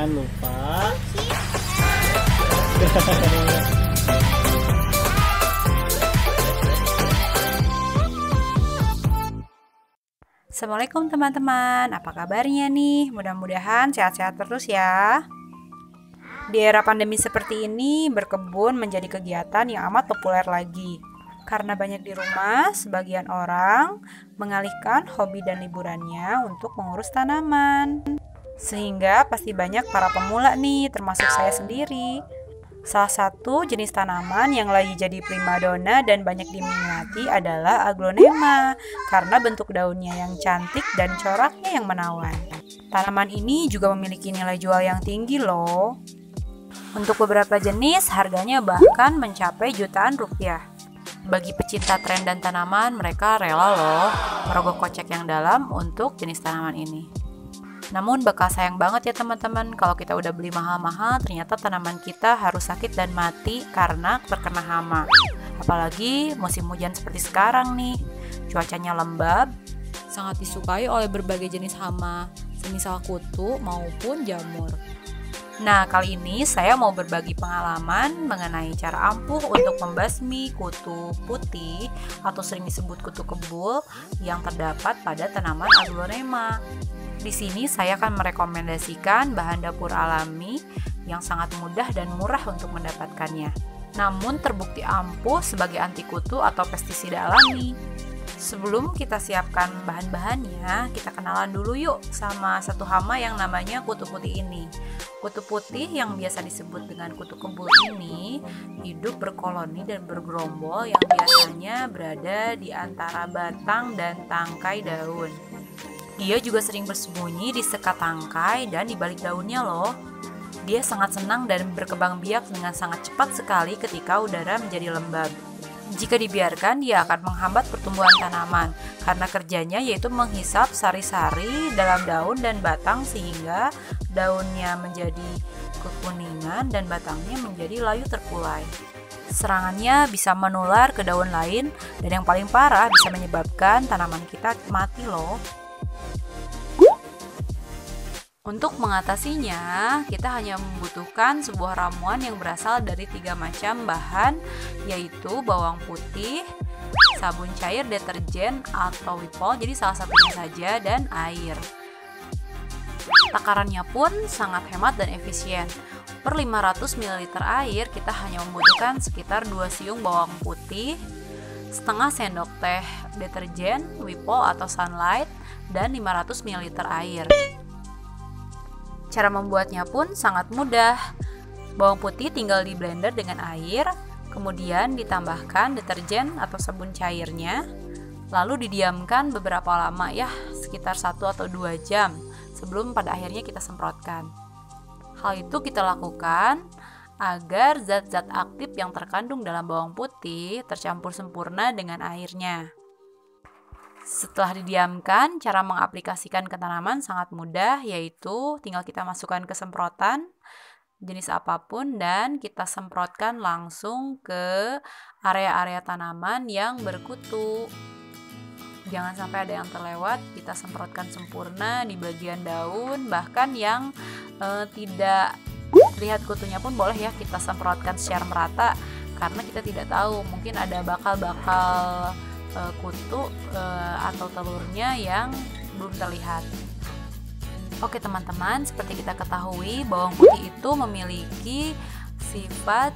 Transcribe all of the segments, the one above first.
Jangan lupa. Assalamualaikum teman-teman, apa kabarnya nih? Mudah-mudahan sehat-sehat terus ya. Di era pandemi seperti ini, berkebun menjadi kegiatan yang amat populer lagi. Karena banyak di rumah, sebagian orang mengalihkan hobi dan liburannya untuk mengurus tanaman. Sehingga pasti banyak para pemula nih, termasuk saya sendiri. Salah satu jenis tanaman yang lagi jadi primadona dan banyak diminati adalah aglonema karena bentuk daunnya yang cantik dan coraknya yang menawan. Tanaman ini juga memiliki nilai jual yang tinggi loh. Untuk beberapa jenis harganya bahkan mencapai jutaan rupiah. Bagi pecinta tren dan tanaman, mereka rela loh merogoh kocek yang dalam untuk jenis tanaman ini. Namun bakal sayang banget ya teman-teman kalau kita udah beli mahal-mahal ternyata tanaman kita harus sakit dan mati karena terkena hama. Apalagi musim hujan seperti sekarang nih, cuacanya lembab, sangat disukai oleh berbagai jenis hama, semisal kutu maupun jamur. Nah, kali ini saya mau berbagi pengalaman mengenai cara ampuh untuk membasmi kutu putih atau sering disebut kutu kebul yang terdapat pada tanaman aglonema. Di sini saya akan merekomendasikan bahan dapur alami yang sangat mudah dan murah untuk mendapatkannya. Namun terbukti ampuh sebagai anti kutu atau pestisida alami. Sebelum kita siapkan bahan-bahannya, kita kenalan dulu yuk sama satu hama yang namanya kutu putih ini. Kutu putih yang biasa disebut dengan kutu kebul ini hidup berkoloni dan bergerombol yang biasanya berada di antara batang dan tangkai daun. Dia juga sering bersembunyi di sekat tangkai dan di balik daunnya loh. Dia sangat senang dan berkembang biak dengan sangat cepat sekali ketika udara menjadi lembab. Jika dibiarkan, dia akan menghambat pertumbuhan tanaman karena kerjanya yaitu menghisap sari-sari dalam daun dan batang sehingga daunnya menjadi kekuningan dan batangnya menjadi layu terkulai. Serangannya bisa menular ke daun lain dan yang paling parah bisa menyebabkan tanaman kita mati loh. Untuk mengatasinya, kita hanya membutuhkan sebuah ramuan yang berasal dari 3 macam bahan, yaitu bawang putih, sabun cair deterjen atau Wipol, jadi salah satunya saja, dan air. Takarannya pun sangat hemat dan efisien. Per 500 ml air, kita hanya membutuhkan sekitar 2 siung bawang putih, setengah sendok teh deterjen, Wipol atau Sunlight, dan 500 ml air. Cara membuatnya pun sangat mudah. Bawang putih tinggal di blender dengan air, kemudian ditambahkan deterjen atau sabun cairnya, lalu didiamkan beberapa lama ya, sekitar 1 atau 2 jam sebelum pada akhirnya kita semprotkan. Hal itu kita lakukan agar zat-zat aktif yang terkandung dalam bawang putih tercampur sempurna dengan airnya. Setelah didiamkan, cara mengaplikasikan ke tanaman sangat mudah, yaitu tinggal kita masukkan ke semprotan jenis apapun dan kita semprotkan langsung ke area-area tanaman yang berkutu. Jangan sampai ada yang terlewat, kita semprotkan sempurna di bagian daun, bahkan yang tidak terlihat kutunya pun boleh ya kita semprotkan secara merata, karena kita tidak tahu, mungkin ada bakal-bakal kutu atau telurnya yang belum terlihat. Oke teman-teman, seperti kita ketahui bawang putih itu memiliki sifat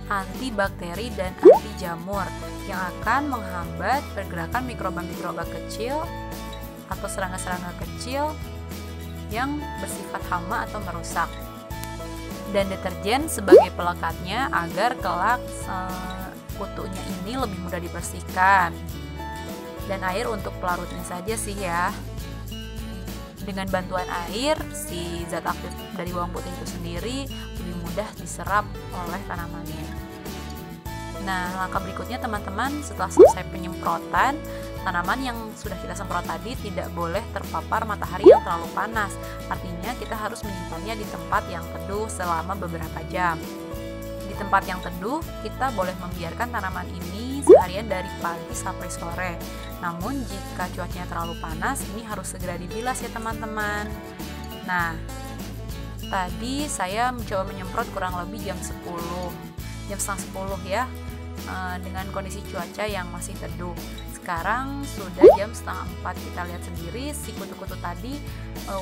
antibakteri dan anti jamur yang akan menghambat pergerakan mikroba-mikroba kecil atau serangga-serangga kecil yang bersifat hama atau merusak. Dan deterjen sebagai pelekatnya agar kelak kutunya ini lebih mudah dibersihkan. Dan air untuk pelarutnya saja sih ya. Dengan bantuan air, si zat aktif dari bawang putih itu sendiri lebih mudah diserap oleh tanamannya. Nah, langkah berikutnya teman-teman, setelah selesai penyemprotan, tanaman yang sudah kita semprot tadi tidak boleh terpapar matahari yang terlalu panas. Artinya kita harus menyimpannya di tempat yang teduh selama beberapa jam. Di tempat yang teduh, kita boleh membiarkan tanaman ini seharian dari pagi sampai sore. Namun jika cuacanya terlalu panas, ini harus segera dibilas ya teman-teman. Nah, Tadi saya mencoba menyemprot kurang lebih jam 10, jam setengah 10 ya, dengan kondisi cuaca yang masih teduh. Sekarang sudah jam setengah 4, kita lihat sendiri si kutu-kutu tadi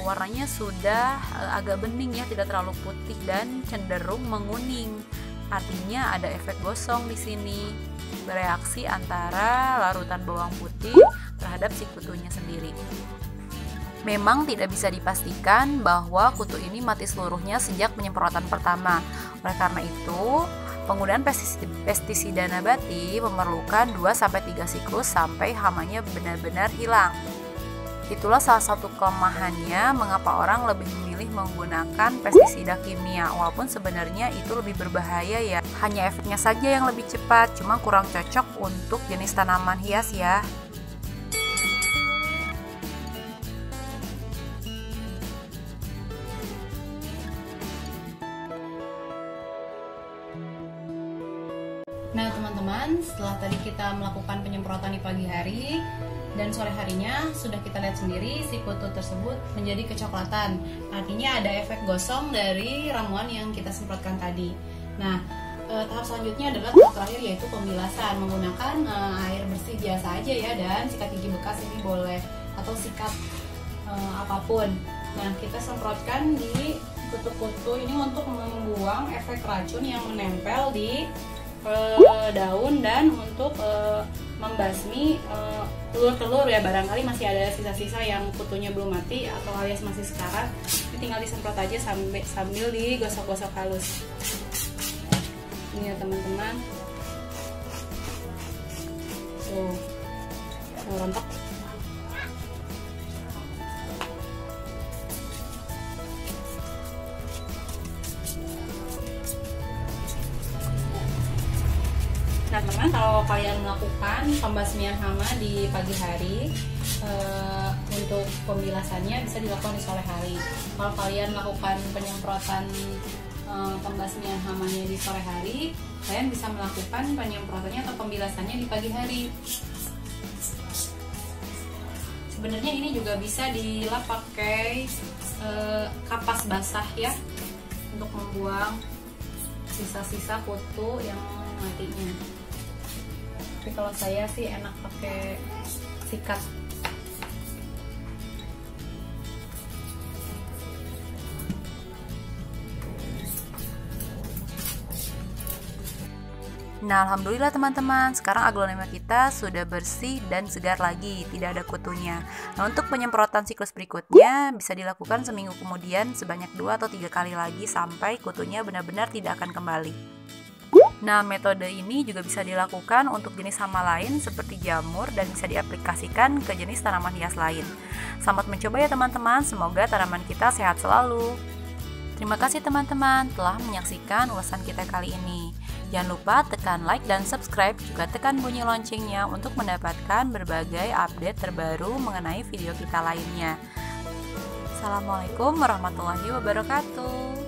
warnanya sudah agak bening ya, tidak terlalu putih dan cenderung menguning. Artinya ada efek gosong di sini, bereaksi antara larutan bawang putih terhadap si kutunya sendiri. Memang tidak bisa dipastikan bahwa kutu ini mati seluruhnya sejak penyemprotan pertama. Oleh karena itu, penggunaan pestisida nabati memerlukan 2-3 siklus sampai hamanya benar-benar hilang. Itulah salah satu kelemahannya mengapa orang lebih memilih menggunakan pestisida kimia, walaupun sebenarnya itu lebih berbahaya ya. Hanya efeknya saja yang lebih cepat, cuma kurang cocok untuk jenis tanaman hias ya. Nah teman-teman, setelah tadi kita melakukan penyemprotan di pagi hari dan sore harinya, sudah kita lihat sendiri si kutu tersebut menjadi kecoklatan. Artinya ada efek gosong dari ramuan yang kita semprotkan tadi. Nah, tahap selanjutnya adalah tahap terakhir, yaitu pembilasan menggunakan air bersih biasa aja ya, dan sikat gigi bekas ini boleh, atau sikat apapun. Nah, kita semprotkan di kutu-kutu ini untuk membuang efek racun yang menempel di daun dan untuk membasmi telur-telur ya, barangkali masih ada sisa-sisa yang kutunya belum mati atau alias masih sekarat. Ini tinggal disemprot aja sambil digosok-gosok halus. Ini ya teman-teman, tuh rontok. Nah teman-teman, kalau kalian melakukan pembasmian hama di pagi hari, untuk pembilasannya bisa dilakukan di sore hari. Kalau kalian melakukan penyemprotan pembasmian hamanya di sore hari, kalian bisa melakukan penyemprotannya atau pembilasannya di pagi hari. Sebenarnya ini juga bisa dilap pakai kapas basah ya, untuk membuang sisa-sisa kutu yang matinya. Tapi kalau saya sih enak pakai sikat. Nah, alhamdulillah teman-teman, sekarang aglonema kita sudah bersih dan segar lagi, tidak ada kutunya. Nah, untuk penyemprotan siklus berikutnya bisa dilakukan seminggu kemudian sebanyak 2 atau 3 kali lagi sampai kutunya benar-benar tidak akan kembali. Nah, metode ini juga bisa dilakukan untuk jenis hama lain seperti jamur dan bisa diaplikasikan ke jenis tanaman hias lain. Selamat mencoba ya teman-teman, semoga tanaman kita sehat selalu. Terima kasih teman-teman telah menyaksikan ulasan kita kali ini. Jangan lupa tekan like dan subscribe, juga tekan bunyi loncengnya untuk mendapatkan berbagai update terbaru mengenai video kita lainnya. Assalamualaikum warahmatullahi wabarakatuh.